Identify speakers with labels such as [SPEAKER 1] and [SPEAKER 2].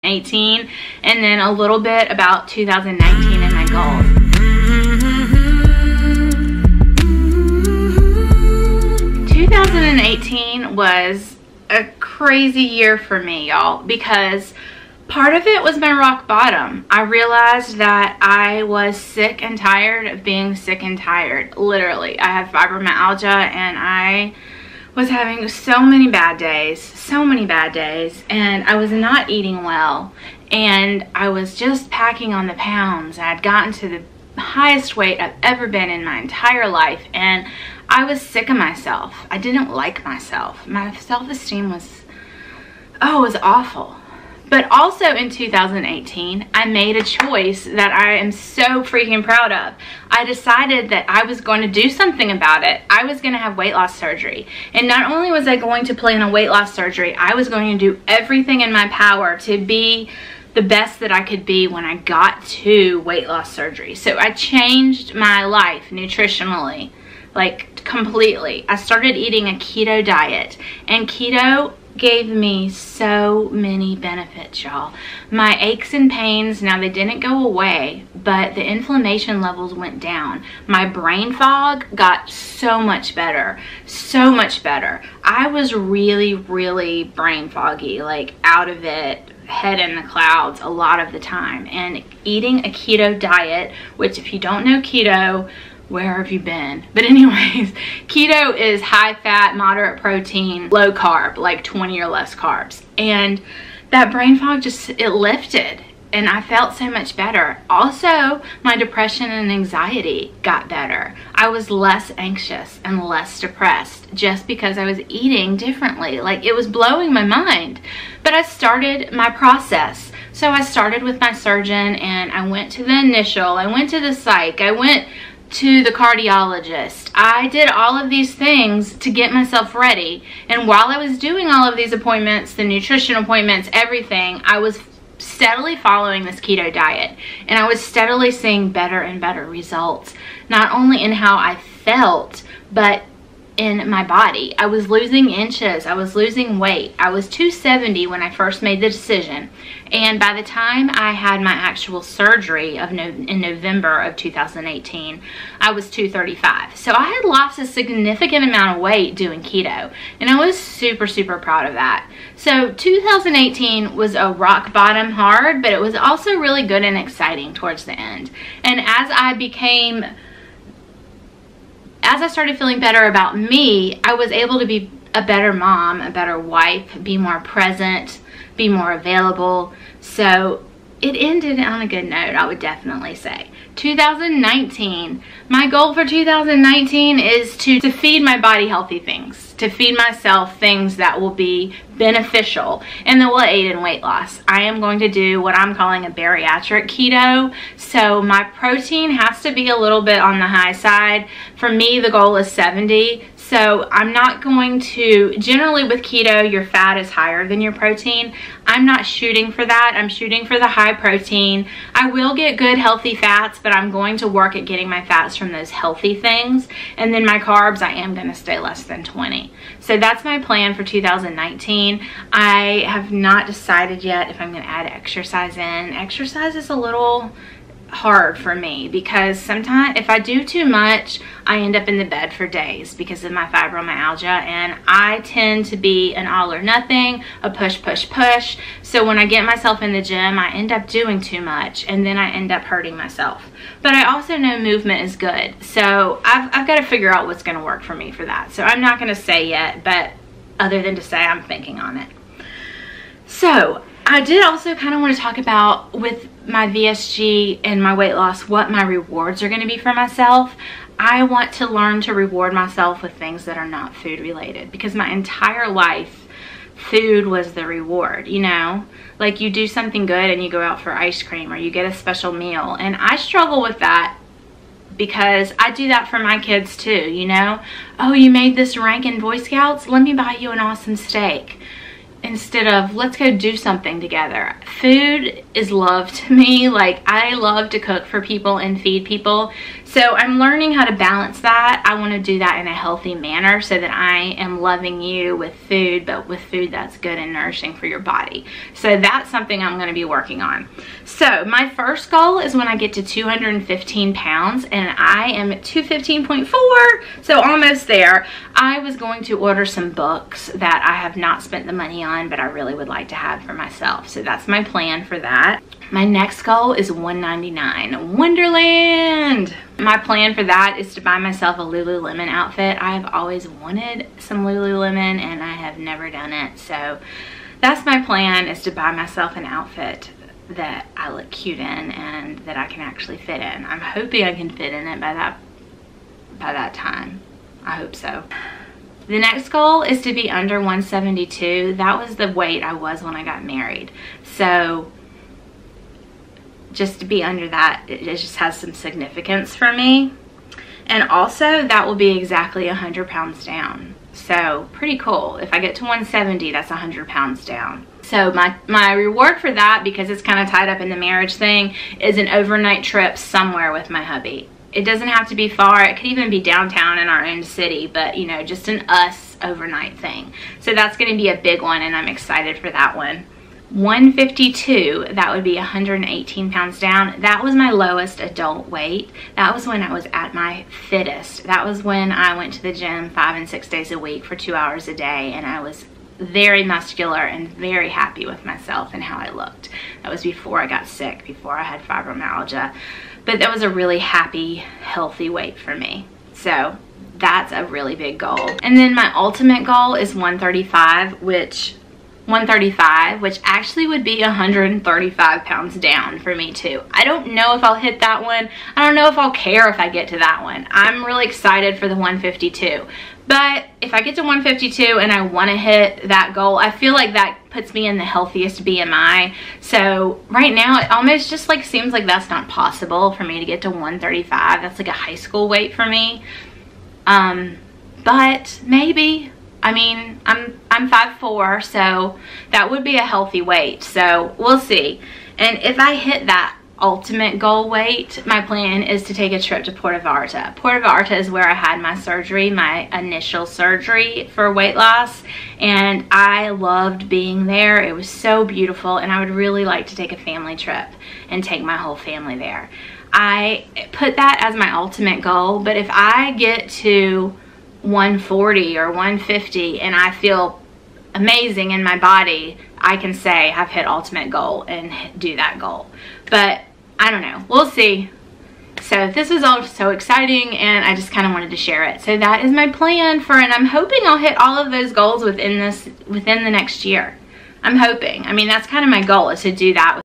[SPEAKER 1] 2018, and then a little bit about 2019 and my goals. 2018 was a crazy year for me, y'all, because part of it was my rock bottom. I realized that I was sick and tired of being sick and tired. Literally, I have fibromyalgia, and I was having so many bad days, and I was not eating well, and I was just packing on the pounds. I'd gotten to the highest weight I've ever been in my entire life, and I was sick of myself. I didn't like myself. My self-esteem was, oh, it was awful. But also in 2018, I made a choice that I am so freaking proud of. I decided that I was going to do something about it. I was going to have weight loss surgery. And not only was I going to plan a weight loss surgery, I was going to do everything in my power to be the best that I could be when I got to weight loss surgery. So I changed my life nutritionally, like completely. I started eating a keto diet, and keto gave me so many benefits, y'all. My aches and pains, now they didn't go away, but the inflammation levels went down. My brain fog got so much better, so much better. I was really, really brain foggy, like out of it, head in the clouds a lot of the time. And eating a keto diet, which if you don't know keto, where have you been? But anyways, keto is high fat, moderate protein, low carb, like 20 or less carbs. And that brain fog just, it lifted, and I felt so much better. Also, my depression and anxiety got better. I was less anxious and less depressed just because I was eating differently. Like, it was blowing my mind. But I started my process. So I started with my surgeon, and I went to the initial, I went to the psych, I went to the cardiologist. I did all of these things to get myself ready. And while I was doing all of these appointments, the nutrition appointments, everything, I was steadily following this keto diet. And I was steadily seeing better and better results, not only in how I felt, but in my body. I was losing inches. I was losing weight. I was 270 when I first made the decision. And by the time I had my actual surgery in November of 2018, I was 235. So I had lost a significant amount of weight doing keto. And I was super, super proud of that. So 2018 was a rock bottom hard, but it was also really good and exciting towards the end. And as I started feeling better about me, I was able to be a better mom, a better wife, be more present, be more available. So it ended on a good note, I would definitely say. 2019, my goal for 2019 is to feed my body healthy things, to feed myself things that will be beneficial and that will aid in weight loss. I am going to do what I'm calling a bariatric keto. So my protein has to be a little bit on the high side. For me, the goal is 70. So I'm not going to, generally with keto, your fat is higher than your protein. I'm not shooting for that. I'm shooting for the high protein. I will get good healthy fats, but I'm going to work at getting my fats from those healthy things. And then my carbs, I am going to stay less than 20. So that's my plan for 2019. I have not decided yet if I'm going to add exercise in. Exercise is a little hard for me because sometimes if I do too much, I end up in the bed for days because of my fibromyalgia, and I tend to be an all or nothing, a push, push, push. So when I get myself in the gym, I end up doing too much, and then I end up hurting myself. But I also know movement is good, so I've got to figure out what's going to work for me for that. So I'm not going to say yet, but other than to say I'm thinking on it. So I did also kind of want to talk about, with my VSG and my weight loss, what my rewards are going to be for myself. I want to learn to reward myself with things that are not food related, because my entire life food was the reward, you know? Like, you do something good and you go out for ice cream, or you get a special meal, and I struggle with that because I do that for my kids too, you know? Oh, you made this rank in Boy Scouts? Let me buy you an awesome steak. instead of let's go do something together. Food is love to me. Like, I love to cook for people and feed people. So I'm learning how to balance that. I want to do that in a healthy manner so that I am loving you with food, but with food that's good and nourishing for your body. So that's something I'm going to be working on. So my first goal is when I get to 215 pounds, and I am at 215.4, so almost there. I was going to order some books that I have not spent the money on, but I really would like to have for myself. So that's my plan for that. My next goal is 199 Wonderland. My plan for that is to buy myself a Lululemon outfit. I've always wanted some Lululemon and I have never done it. So that's my plan, is to buy myself an outfit that I look cute in and that I can actually fit in. I'm hoping I can fit in it by that time. I hope so. The next goal is to be under 172. That was the weight I was when I got married. So just to be under that, it just has some significance for me. And also that will be exactly 100 pounds down. So pretty cool. If I get to 170, that's 100 pounds down. So my reward for that, because it's kind of tied up in the marriage thing, is an overnight trip somewhere with my hubby. It doesn't have to be far. It could even be downtown in our own city, but you know, just an us overnight thing. So that's going to be a big one, and I'm excited for that one. 152, that would be 118 pounds down. That was my lowest adult weight. That was when I was at my fittest. That was when I went to the gym 5 and 6 days a week for 2 hours a day, and I was very muscular and very happy with myself and how I looked. That was before I got sick, before I had fibromyalgia. But that was a really happy, healthy weight for me. So that's a really big goal. And then my ultimate goal is 135, which actually would be 135 pounds down for me too. I don't know if I'll hit that one. I don't know if I'll care if I get to that one. I'm really excited for the 152. But if I get to 152 and I want to hit that goal, I feel like that puts me in the healthiest BMI. So right now it almost just like seems like that's not possible for me to get to 135. That's like a high school weight for me. But maybe. I mean, I'm 5'4", so that would be a healthy weight. So we'll see. And if I hit that ultimate goal weight, my plan is to take a trip to Puerto Vallarta. Puerto Vallarta is where I had my surgery, my initial surgery for weight loss, and I loved being there. It was so beautiful, and I would really like to take a family trip and take my whole family there. I put that as my ultimate goal, but if I get to 140 or 150 and I feel amazing in my body, I can say I've hit ultimate goal and do that goal. But I don't know, we'll see. So this is all so exciting, and I just kind of wanted to share it. So that is my plan for, and I'm hoping I'll hit all of those goals within the next year. I'm hoping. I mean, that's kind of my goal, is to do that